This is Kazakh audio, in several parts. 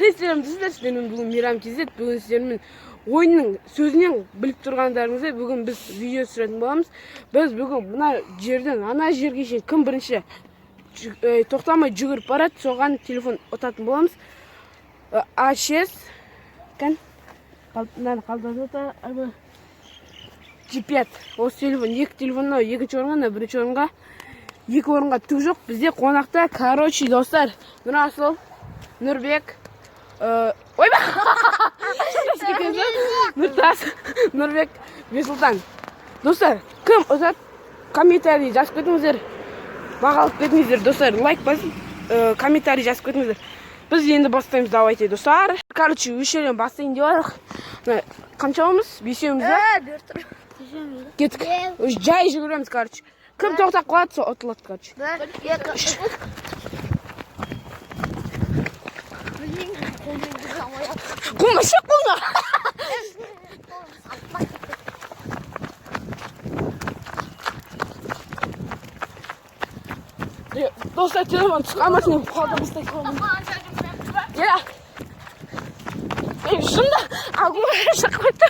Қалайсыздар сіздермен бүгін Мейрам KZ, бүгін сіздермен ойынның сөзінен біліп тұрғандарыңыздай бүгін біз видео түсіретін боламыз. Біз бүгін мына жерден ана жерге шейін кім бірінші тоқтамай жүгіріп барады, соған телефон ұтатын боламыз. А6 кән қалдырды G5. Осы телефон, екі телефоннан екінші орынға, бірінші орынға, екі орынға түк жоқ. Бізде қонақта, короче, достар, Нұрасыл, Нұрбек, ойба! Нұртас, Нұрбек, Бесұлтан. Достар, кім ұзат? Комментарий жазып кетіңіздер. Бағалып кетіңіздер, достар. Лайк басып, комментарий жазып кетіңіздер. Біз енді бастаймыз, давайте, достар. Короче, үшеуін бастайын деп алайық. Қаншауымыз? Бесеуіміз ба? Кеттік. Жай жүгіреміз, короче. Кім тоқтап қалады, сол ұтылады, короче. Қолма шық қолма! Достар, телефон тұқамасын еп қалды бұстай қолым. Еа! Шында ағылы шық қойды.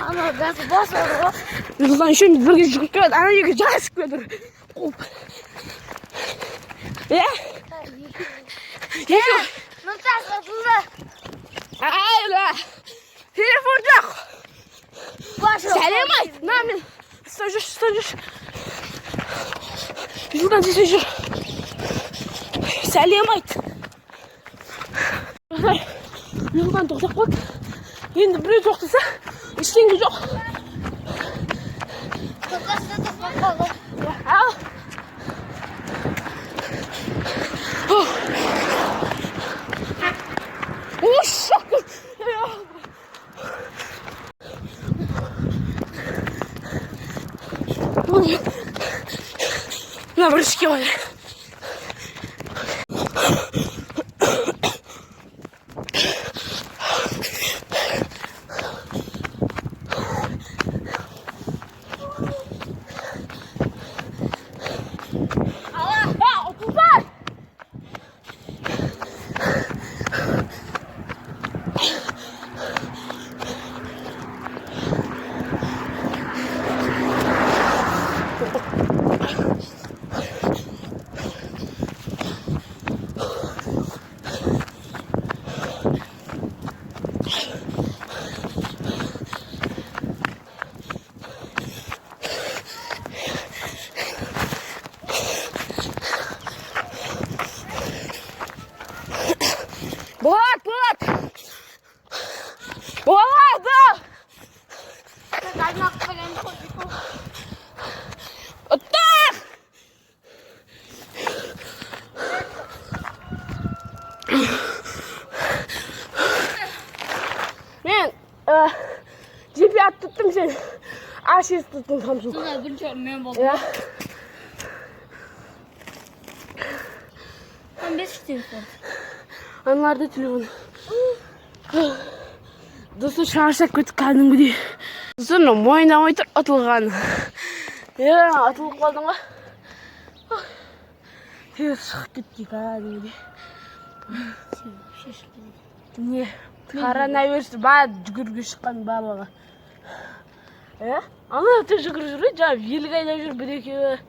Ана газы бас оры ғой. Жылдан үшеуміз бірге жүгіп келеді, ана еге жасып келдір. Еа? Еа? Нұртас ұтылды. Айла! Телефон жоқ! Сәлем айт! На, мен! Стой жүр. Жылдан сесе жүр. Сәлем айт! Жылдан тоқтап қойды. Енді біреу тоқтаса, ештеңе жоқ. Тоқтасында тоқтап қалды. Ал! На брюшке он. Болады! Ұттақ! Мен G5 тұттым, сен A6 тұттың Samsung. Сонда бірінші орын мен болдым. 15 телефон. Аналарды телефон. Достар, шаршап кетіп кәдімгідей. Достар, мойындамай тұр ұтылған. Ұтылып қалдың ба? Тез шығып кетті кәдімгідей. Не? Коронавирус бар жүгірге шыққан барлығы. Ана өте жүгір жүрі, жаңа елік айдап жүр, бір екеуі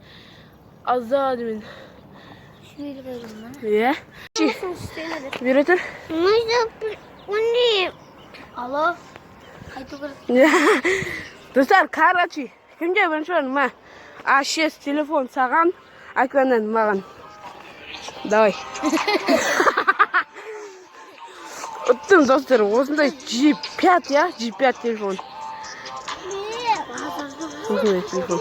аздады мен. Шүйелік айдым ба? Бере тұр. Алло, қайту керек. Достар, короче, кімде бірінші орын ма? A6 телефон саған, экраннан маған. Давай. Ұттым, достар, осындай G5, я? G5 телефон. Осындай телефон.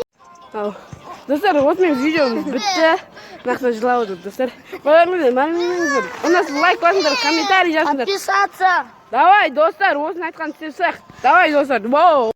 Достар, осымен видеомыз бітті. Нақса жылап отыр, достар. Қойыңыздар, у нас лайк басыңдар, комментарий жазыңдар. Подписаться. Давай, достар, осыны айтқан істесек. Давай, достар.